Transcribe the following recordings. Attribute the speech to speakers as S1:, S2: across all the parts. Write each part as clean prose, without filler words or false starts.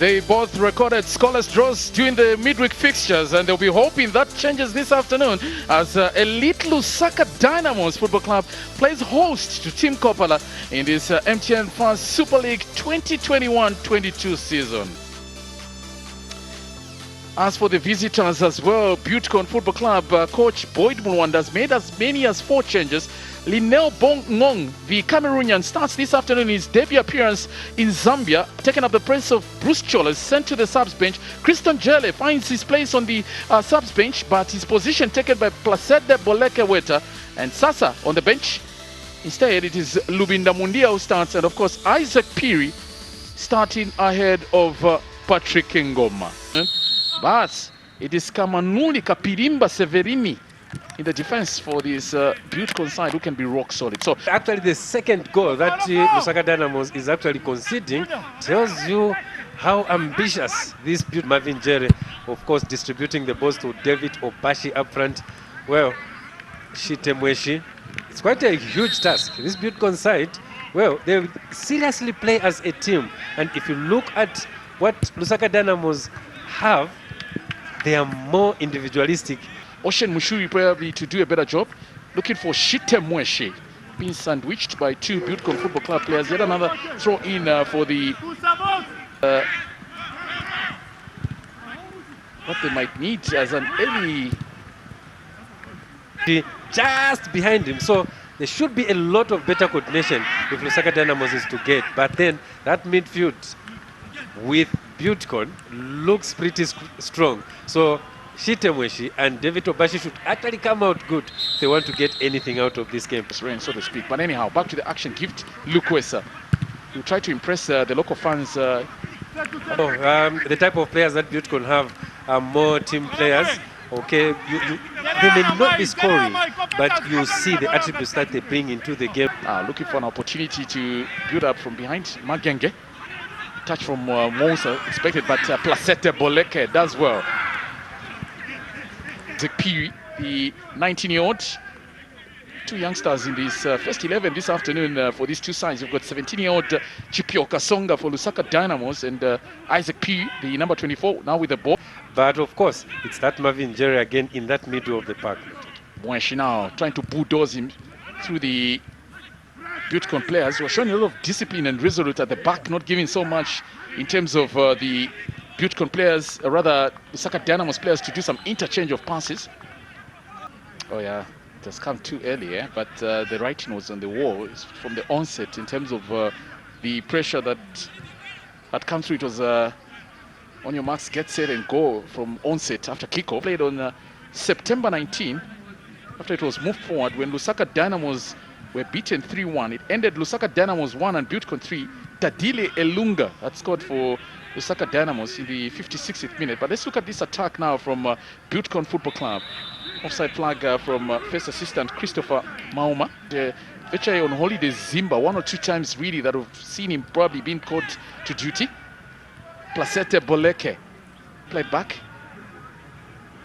S1: They both recorded scoreless draws during the midweek fixtures, and they'll be hoping that changes this afternoon as elite Lusaka Dynamos Football Club plays host to Team Kopala in this MTN Fans Super League 2021-22 season. As for the visitors as well, Butcon Football Club coach Boyd Mulwanda has made as many as 4 changes. Linel Bongong, the Cameroonian, starts this afternoon his debut appearance in Zambia, taking up the place of Bruce Cholas, sent to the subs bench. Christian Jele finds his place on the subs bench, but his position taken by Placide Weta and Sasa on the bench. Instead, it is Lubinda Mundia who starts, and of course Isaac Piri starting ahead of Patrick Ngoma. But it is Kamanuli Kapirimba Severini in the defense for this Butcon side who can be rock solid. So
S2: actually the second goal that Lusaka Dynamos is actually conceding tells you how ambitious this Marvin Jerry, of course, distributing the balls to David Obashi up front. Well, Shitemweshi, it's quite a huge task. This Butcon side, well, they seriously play as a team. And if you look at what Lusaka Dynamos have, they are more individualistic.
S1: Ocean Mushuri probably to do a better job. Looking for Shitemweshi, being sandwiched by 2 Butcon Football Club players. Yet another throw in for the what they might need as an early
S2: just behind him. So there should be a lot of better coordination if Lusaka Dynamos is to get. But then that midfield with Butcon looks pretty strong. So Shitemweshi and David Obashi should actually come out good if they want to get anything out of this game.
S1: Rain, so to speak. But anyhow, back to the action. Gift Lukwesa. You try to impress the local fans.
S2: The type of players that Butcon have are more team players. Okay, they may not be scoring, but you see the attributes that they bring into the game.
S1: Looking for an opportunity to build up from behind. Magenge. Touch from Monsa expected, but Placide Boleke does well. Piri, the 19-year-old, 2 youngsters in this first 11 this afternoon for these 2 sides. You've got 17-year-old Chipioka Songa for Lusaka Dynamos and Isaac Piri, the number 24, now with the ball.
S2: But of course, it's that Marvin Jerry again in that middle of the park.
S1: Mweshi now trying to bulldoze him through the Butcon players who are showing a lot of discipline and resolute at the back, not giving so much in terms of the Butcon players, rather Lusaka Dynamos players to do some interchange of passes. Oh yeah, it has come too early, but the writing was on the wall from the onset in terms of the pressure that comes through. It was on your marks, get set and go from onset after kickoff. Played on September 19, after it was moved forward when Lusaka Dynamos were beaten 3-1. It ended Lusaka Dynamos 1 and Butcon 3. Tadile Elunga had scored for Lusaka Dynamos in the 56th minute. But let's look at this attack now from Butcon Football Club. Offside flag from first assistant Christopher Mauma. Vecha on holiday Zimba 1 or 2 times really that we've seen him probably being called to duty. Placide Boleke played back.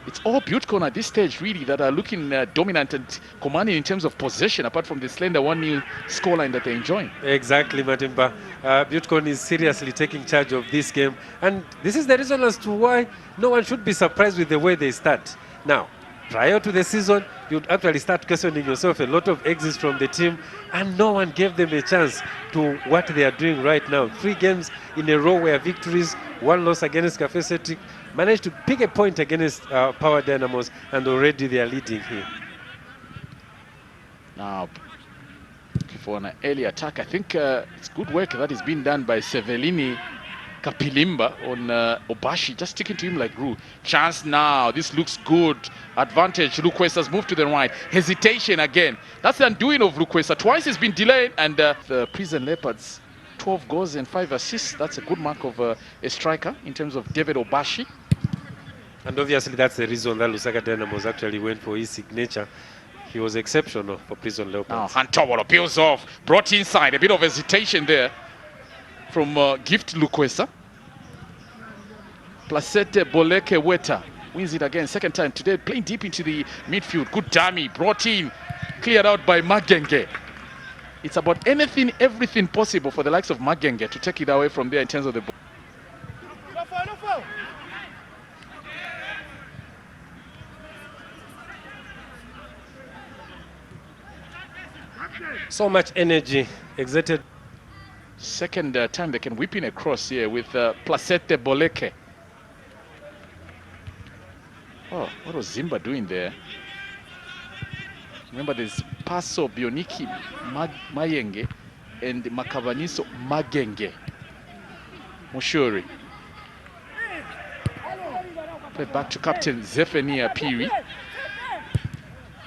S1: It's all Butcon at this stage really that are looking dominant and commanding in terms of possession, apart from the slender 1-0 scoreline that they're enjoying.
S2: Exactly, Matimba. Butcon is seriously taking charge of this game, and this is the reason as to why no one should be surprised with the way they start. Now, prior to the season, you'd actually start questioning yourself. A lot of exits from the team, and no one gave them a chance to what they are doing right now. 3 games in a row were victories, 1 loss against Cafe Celtic, managed to pick a point against Power Dynamos, and already they are leading here.
S1: Now, for an early attack, I think it's good work that is being done by Sevelini Kapilimba on Obashi, just sticking to him like glue. Chance now, this looks good. Advantage, Lukwesa moved to the right. Hesitation again. That's the undoing of Lukwesa. Twice he's been delayed, and the Prison Leopards, 12 goals and 5 assists. That's a good mark of a striker in terms of David Obashi.
S2: And obviously that's the reason that Lusaka Dynamos actually went for his signature. He was exceptional for Prison Leopards.
S1: Now Hunter appeals off, brought inside, a bit of hesitation there from Gift Lukwesa. Placide Boleke Weta wins it again, second time today, playing deep into the midfield. Good dummy, brought in, cleared out by Magenge. It's about anything, everything possible for the likes of Magenge to take it away from there in terms of the ball.
S2: So much energy exerted.
S1: Second time they can whip in a cross here with Placide Boleke. Oh, what was Zimba doing there? Remember, there's Paso Bioniki Mayenge and Makavaniso Magenge. Moshori. Played back to captain Zephania Piri.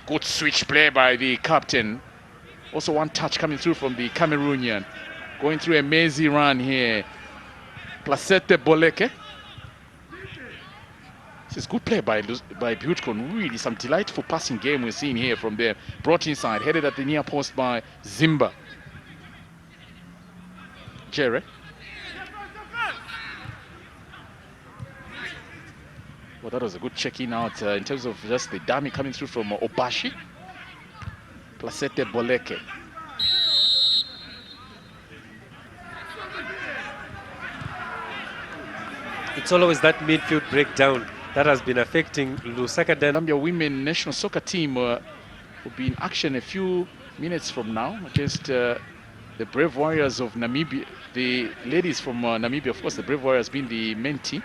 S1: Good switch play by the captain. Also one touch coming through from the Cameroonian. Going through a mazy run here. Placide Boleke. This is good play by Butcon. Really some delightful passing game we're seeing here from there. Brought inside, headed at the near post by Zimba. Jerry. Well, that was a good check-in out in terms of just the dummy coming through from Obashi. Placide Boleke.
S2: It's always that midfield breakdown that has been affecting Lusaka.
S1: Zambia women national soccer team will be in action a few minutes from now against the Brave Warriors of Namibia. The ladies from Namibia, of course, the Brave Warriors being the main team.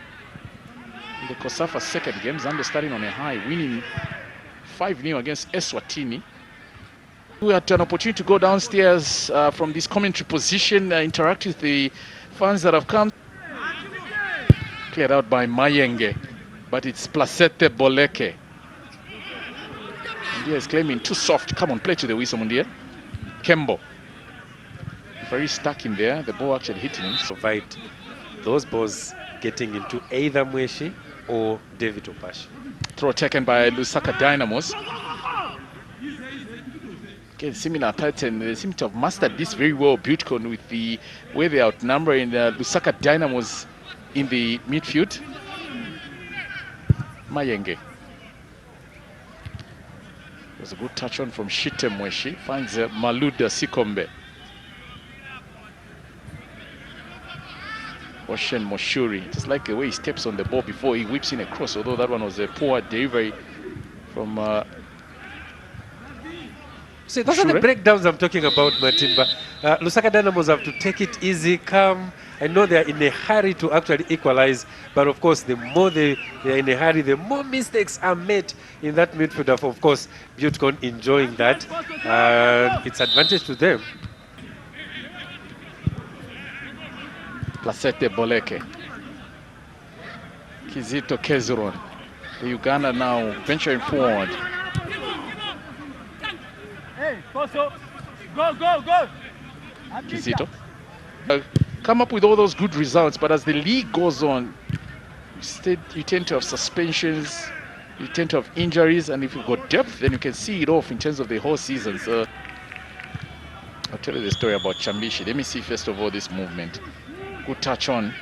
S1: In the COSAFA second game, Zambia starting on a high, winning 5-0 against Eswatini. We had an opportunity to go downstairs from this commentary position, interact with the fans that have come. Cleared out by Mayenge, but it's Placide Boleke. Mundia is claiming too soft. Come on, play to the whistle, Mundia. Kembo. Very stuck in there. The ball actually hitting him.
S2: Provide those balls getting into either Mweshi or David Opashi.
S1: Throw taken by Lusaka Dynamos. Again, similar pattern. They seem to have mastered this very well, Butcon, with the way they outnumber in Lusaka Dynamos in the midfield. Mayenge. Was a good touch on from Shite Mweshi. Finds Maluda Sikombe. Oshen Moshuri. Just like the way he steps on the ball before he whips in a cross, although that one was a poor delivery from
S2: See, those are the breakdowns I'm talking about, Matimba. Lusaka Dynamos have to take it easy, calm. I know they are in a hurry to actually equalize, but of course, the more they are in a hurry, the more mistakes are made in that midfield. Of course, Butcon enjoying that. It's advantage to them.
S1: Placide Boleke. Kizito Kezuron. The Uganda now venturing forward.
S3: Hey, Koso. Go, go, go.
S1: Kizito. Come up with all those good results, but as the league goes on, you tend to have suspensions, you tend to have injuries, and if you've got depth, then you can see it off in terms of the whole season. So I'll tell you the story about Chambishi. Let me see first of all this movement. Good touch on,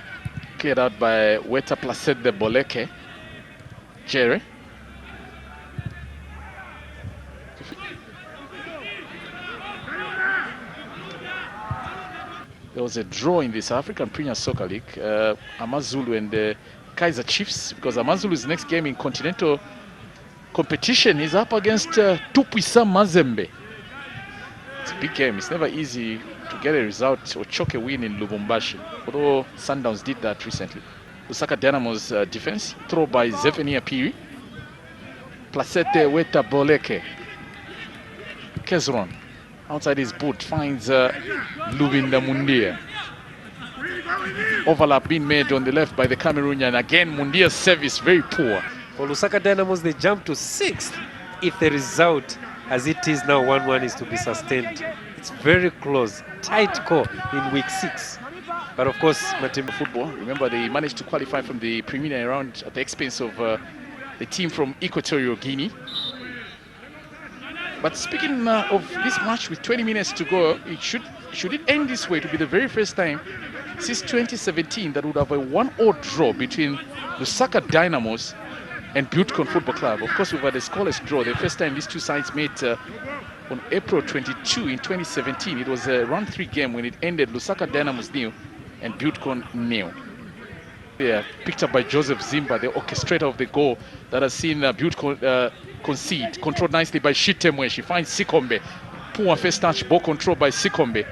S1: cleared out by Weta Placide Boleke. Jerry. There was a draw in the South African Premier Soccer League, Amazulu and the Kaizer Chiefs, because Amazulu's next game in continental competition is up against Tupuisa Mazembe. It's a big game. It's never easy to get a result or choke a win in Lubumbashi, although Sundowns did that recently. Lusaka Dynamo's defense, throw by Zephania Piri. Placide Weta Boleke. Kezron. Outside his boot, finds Lubinda Mundia. Overlap being made on the left by the Cameroonian. Again, Mundia's service very poor.
S2: For Lusaka Dynamos, they jump to 6th. If the result, as it is now, 1-1 is to be sustained. It's very close, tight call in week 6. But of course, Matimba
S1: football. Remember, they managed to qualify from the preliminary round at the expense of the team from Equatorial Guinea. But speaking of this match with 20 minutes to go, should it end this way, to be the very first time since 2017 that would have a 1-1 draw between Lusaka Dynamos and Butcon Football Club. Of course, we've had a scoreless draw. The first time these two sides met on April 22 in 2017. It was a round 3 game when it ended Lusaka Dynamos 0 and Butcon 0. Yeah, picked up by Joseph Zimba, the orchestrator of the goal that has seen Butcon concede. Controlled nicely by Shitemwe. She finds Sikombe. poor first touch ball control by Sikombe.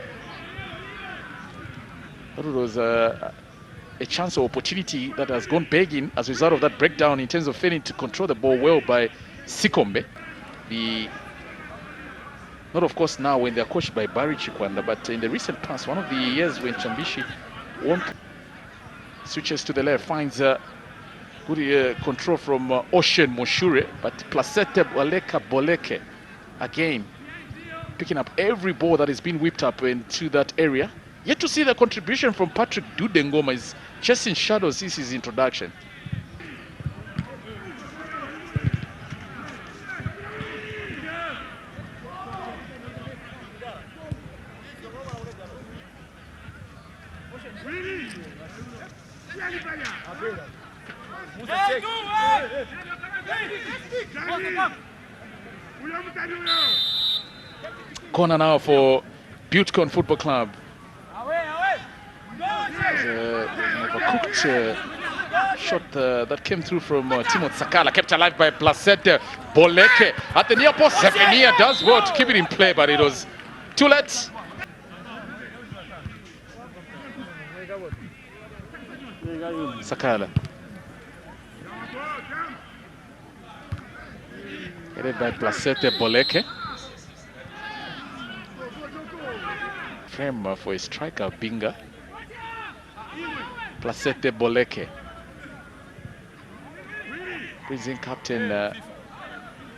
S1: It was a chance or opportunity that has gone begging as a result of that breakdown in terms of failing to control the ball well by Sikombe. Not of course now when they're coached by Barry Chikwanda, but in the recent past, one of the years when Chambishi switches to the left, finds good control from Ocean Moshure, but Placide Boleke again picking up every ball that is being whipped up into that area. Yet to see the contribution from Patrick Dudengoma is chasing shadows since his introduction. Corner now for Buttecon Football Club. Overcooked shot that came through from Timothy Sakala, kept alive by Placide Boleke at the near post. Zefania does well to keep it in play, but it was too late. Sakala headed by Placide Boleke. Frame for a striker, Binga. Placide Boleke. Prison captain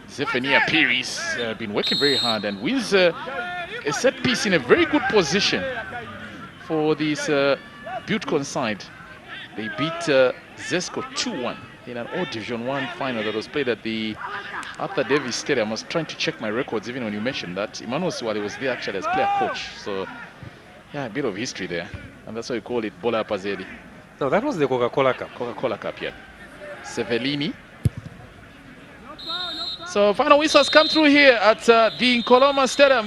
S1: Zephania Pires been working very hard and wins a set piece in a very good position for this Buttecon side. They beat Zesco 2-1 in an All Division 1 final that was played at the Arthur Davis Stadium. I was trying to check my records even when you mentioned that. Emmanuel Suwale was there actually as player coach. So yeah, a bit of history there. And that's why we call it Bola Pazedi.
S2: No, that was the Coca-Cola Cup.
S1: Coca-Cola Cup, yeah. Sevellini. So final whistles come through here at the Nkoloma Stadium.